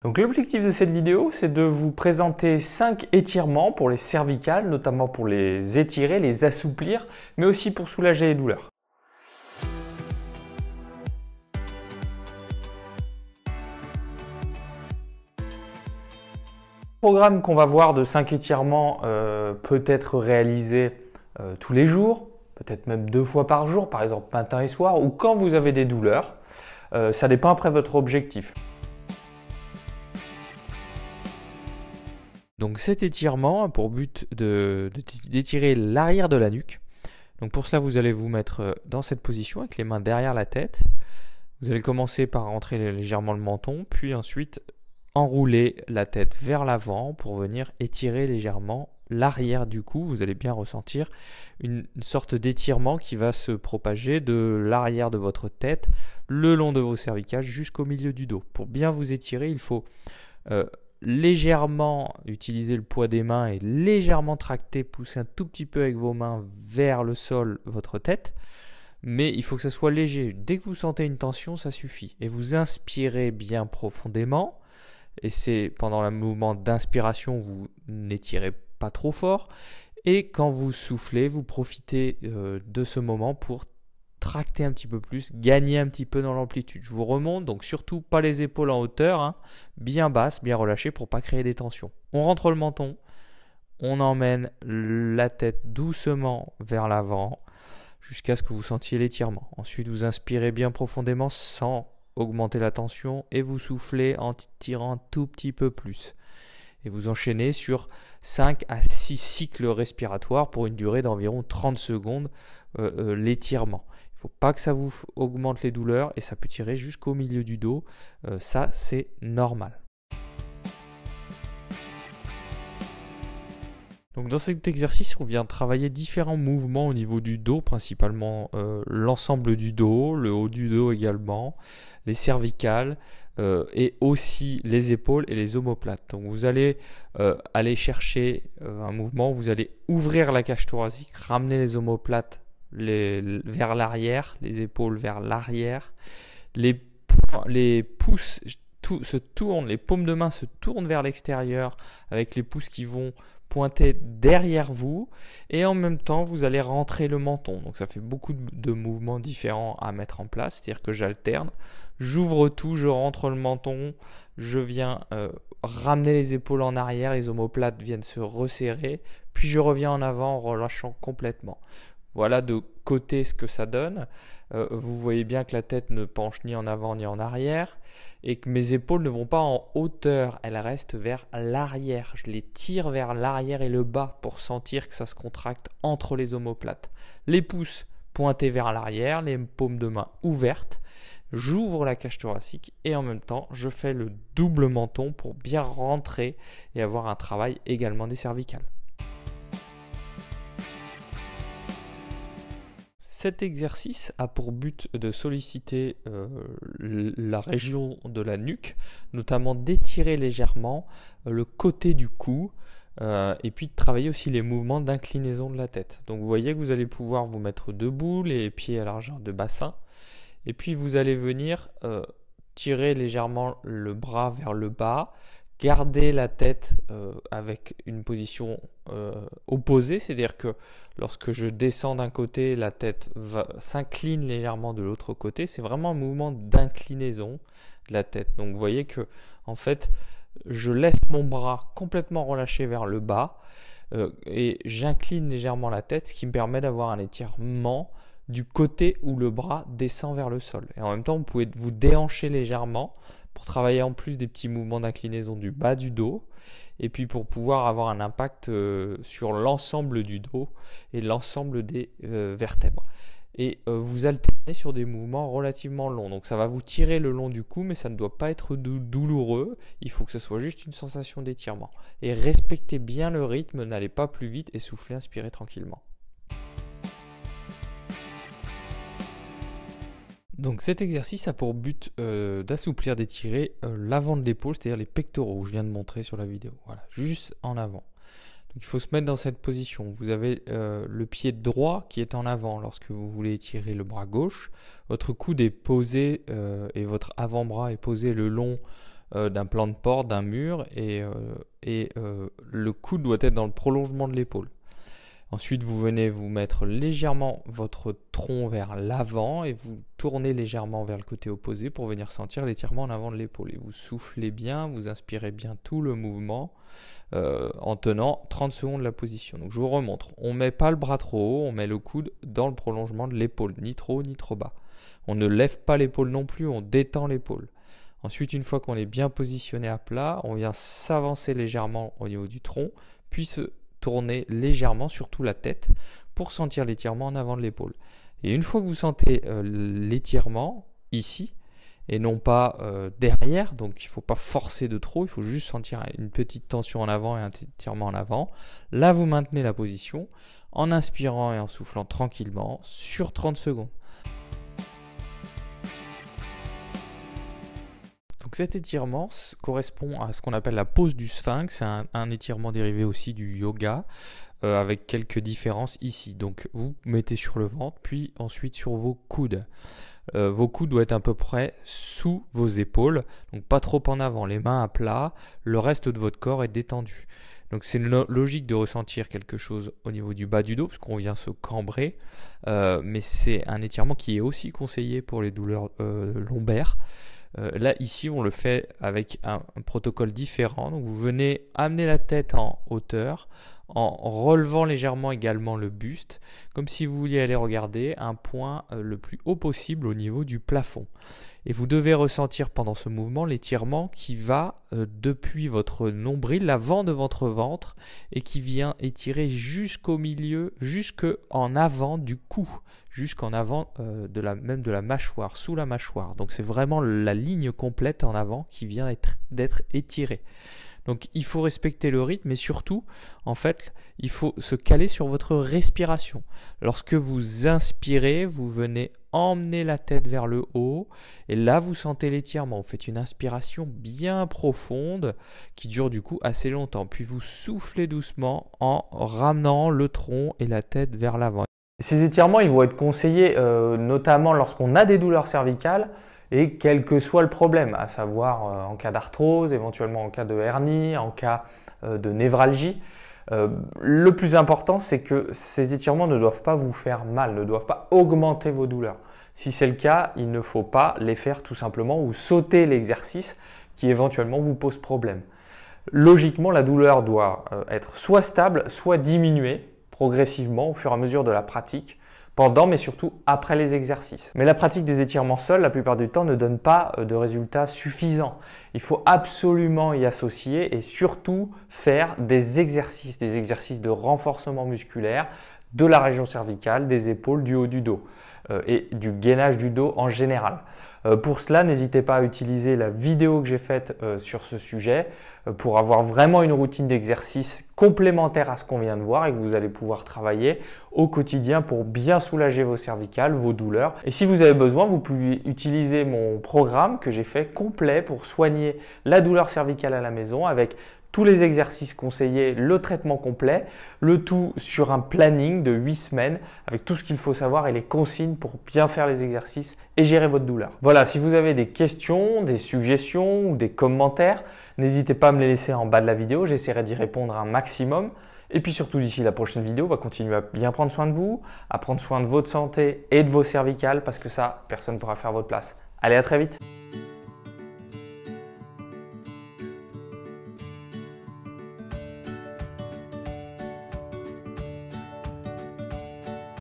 Donc l'objectif de cette vidéo, c'est de vous présenter 5 étirements pour les cervicales, notamment pour les étirer, les assouplir, mais aussi pour soulager les douleurs. Le programme qu'on va voir de 5 étirements peut être réalisé tous les jours, peut-être même 2 fois par jour, par exemple matin et soir, ou quand vous avez des douleurs. Ça dépend après de votre objectif. Donc cet étirement a pour but d'étirer l'arrière de la nuque. Donc pour cela, vous allez vous mettre dans cette position avec les mains derrière la tête. Vous allez commencer par rentrer légèrement le menton, puis ensuite enrouler la tête vers l'avant pour venir étirer légèrement l'arrière du cou. Vous allez bien ressentir une sorte d'étirement qui va se propager de l'arrière de votre tête, le long de vos cervicales jusqu'au milieu du dos. Pour bien vous étirer, il faut légèrement utiliser le poids des mains et légèrement tracter, pousser un tout petit peu avec vos mains vers le sol votre tête, mais il faut que ça soit léger. Dès que vous sentez une tension, ça suffit. Et vous inspirez bien profondément, et c'est pendant le mouvement d'inspiration, vous n'étirez pas trop fort, et quand vous soufflez, vous profitez de ce moment pour tracter un petit peu plus, gagner un petit peu dans l'amplitude. Je vous remonte, donc surtout pas les épaules en hauteur, bien basse, bien relâchée pour pas créer des tensions. On rentre le menton, on emmène la tête doucement vers l'avant jusqu'à ce que vous sentiez l'étirement. Ensuite, vous inspirez bien profondément sans augmenter la tension et vous soufflez en tirant un tout petit peu plus. Et vous enchaînez sur 5 à 6 cycles respiratoires pour une durée d'environ 30 secondes l'étirement. Il ne faut pas que ça vous augmente les douleurs et ça peut tirer jusqu'au milieu du dos. Ça, c'est normal. Donc dans cet exercice, on vient travailler différents mouvements au niveau du dos, principalement l'ensemble du dos, le haut du dos également, les cervicales et aussi les épaules et les omoplates. Donc vous allez aller chercher un mouvement où vous allez ouvrir la cage thoracique, ramener les omoplates vers l'arrière, les épaules vers l'arrière, les pouces se tournent, les paumes de main se tournent vers l'extérieur avec les pouces qui vont pointer derrière vous et en même temps vous allez rentrer le menton. Donc ça fait beaucoup de mouvements différents à mettre en place, c'est-à-dire que j'alterne, j'ouvre tout, je rentre le menton, je viens ramener les épaules en arrière, les omoplates viennent se resserrer, puis je reviens en avant en relâchant complètement. Voilà de côté ce que ça donne. Vous voyez bien que la tête ne penche ni en avant ni en arrière et que mes épaules ne vont pas en hauteur, elles restent vers l'arrière. Je les tire vers l'arrière et le bas pour sentir que ça se contracte entre les omoplates. Les pouces pointés vers l'arrière, les paumes de main ouvertes. J'ouvre la cage thoracique et en même temps, je fais le double menton pour bien rentrer et avoir un travail également des cervicales. Cet exercice a pour but de solliciter la région de la nuque, notamment d'étirer légèrement le côté du cou et puis de travailler aussi les mouvements d'inclinaison de la tête. Donc vous voyez que vous allez pouvoir vous mettre debout, les pieds à largeur de bassin, et puis vous allez venir tirer légèrement le bras vers le bas, garder la tête avec une position opposée, c'est-à-dire que lorsque je descends d'un côté, la tête s'incline légèrement de l'autre côté. C'est vraiment un mouvement d'inclinaison de la tête. Donc vous voyez que en fait, je laisse mon bras complètement relâché vers le bas et j'incline légèrement la tête, ce qui me permet d'avoir un étirement du côté où le bras descend vers le sol. Et en même temps, vous pouvez vous déhancher légèrement pour travailler en plus des petits mouvements d'inclinaison du bas du dos et puis pour pouvoir avoir un impact sur l'ensemble du dos et l'ensemble des vertèbres. Et vous alternez sur des mouvements relativement longs. Donc ça va vous tirer le long du cou, mais ça ne doit pas être douloureux. Il faut que ce soit juste une sensation d'étirement. Et respectez bien le rythme, n'allez pas plus vite et soufflez, inspirez tranquillement. Donc cet exercice a pour but d'assouplir, d'étirer l'avant de l'épaule, c'est-à-dire les pectoraux, je viens de montrer sur la vidéo. Voilà, juste en avant. Donc il faut se mettre dans cette position. Vous avez le pied droit qui est en avant lorsque vous voulez étirer le bras gauche. Votre coude est posé et votre avant-bras est posé le long d'un plan de porte, d'un mur, et le coude doit être dans le prolongement de l'épaule. Ensuite, vous venez vous mettre légèrement votre tronc vers l'avant et vous tournez légèrement vers le côté opposé pour venir sentir l'étirement en avant de l'épaule. Et vous soufflez bien, vous inspirez bien tout le mouvement en tenant 30 secondes la position. Donc je vous remontre. On ne met pas le bras trop haut, on met le coude dans le prolongement de l'épaule, ni trop haut ni trop bas. On ne lève pas l'épaule non plus, on détend l'épaule. Ensuite, une fois qu'on est bien positionné à plat, on vient s'avancer légèrement au niveau du tronc, puis se tourner légèrement, surtout la tête, pour sentir l'étirement en avant de l'épaule. Et une fois que vous sentez l'étirement ici, et non pas derrière, donc il ne faut pas forcer de trop, il faut juste sentir une petite tension en avant et un étirement en avant. Là, vous maintenez la position en inspirant et en soufflant tranquillement sur 30 secondes. Donc cet étirement correspond à ce qu'on appelle la pose du sphinx, c'est un étirement dérivé aussi du yoga, avec quelques différences ici. Donc vous mettez sur le ventre, puis ensuite sur vos coudes. Vos coudes doivent être à peu près sous vos épaules, donc pas trop en avant, les mains à plat, le reste de votre corps est détendu. Donc c'est logique de ressentir quelque chose au niveau du bas du dos, parce qu'on vient se cambrer, mais c'est un étirement qui est aussi conseillé pour les douleurs lombaires. Là, ici, on le fait avec un protocole différent. Donc, vous venez amener la tête en hauteur en relevant légèrement également le buste, comme si vous vouliez aller regarder un point le plus haut possible au niveau du plafond. Et vous devez ressentir pendant ce mouvement l'étirement qui va depuis votre nombril, l'avant de votre ventre, et qui vient étirer jusqu'au milieu, jusqu'en avant du cou, jusqu'en avant même de la mâchoire, sous la mâchoire. Donc c'est vraiment la ligne complète en avant qui vient d'être étirée. Donc il faut respecter le rythme et surtout, en fait, il faut se caler sur votre respiration. Lorsque vous inspirez, vous venez emmener la tête vers le haut et là vous sentez l'étirement. Vous faites une inspiration bien profonde qui dure du coup assez longtemps. Puis vous soufflez doucement en ramenant le tronc et la tête vers l'avant. Ces étirements, ils vont être conseillés notamment lorsqu'on a des douleurs cervicales et quel que soit le problème, à savoir en cas d'arthrose, éventuellement en cas de hernie, en cas de névralgie. Le plus important, c'est que ces étirements ne doivent pas vous faire mal, ne doivent pas augmenter vos douleurs. Si c'est le cas, il ne faut pas les faire tout simplement ou sauter l'exercice qui éventuellement vous pose problème. Logiquement, la douleur doit être soit stable, soit diminuée progressivement au fur et à mesure de la pratique, pendant mais surtout après les exercices. Mais la pratique des étirements seuls, la plupart du temps, ne donne pas de résultats suffisants. Il faut absolument y associer et surtout faire des exercices de renforcement musculaire de la région cervicale, des épaules, du haut du dos et du gainage du dos en général. Pour cela, n'hésitez pas à utiliser la vidéo que j'ai faite sur ce sujet pour avoir vraiment une routine d'exercice complémentaire à ce qu'on vient de voir et que vous allez pouvoir travailler au quotidien pour bien soulager vos cervicales, vos douleurs. Et si vous avez besoin, vous pouvez utiliser mon programme que j'ai fait complet pour soigner la douleur cervicale à la maison avec tous les exercices conseillés, le traitement complet, le tout sur un planning de 8 semaines avec tout ce qu'il faut savoir et les consignes pour bien faire les exercices et gérer votre douleur. Voilà, si vous avez des questions, des suggestions ou des commentaires, n'hésitez pas à me les laisser en bas de la vidéo, j'essaierai d'y répondre un maximum. Et puis surtout d'ici la prochaine vidéo, on va continuer à bien prendre soin de vous, à prendre soin de votre santé et de vos cervicales parce que ça, personne ne pourra faire votre place. Allez, à très vite!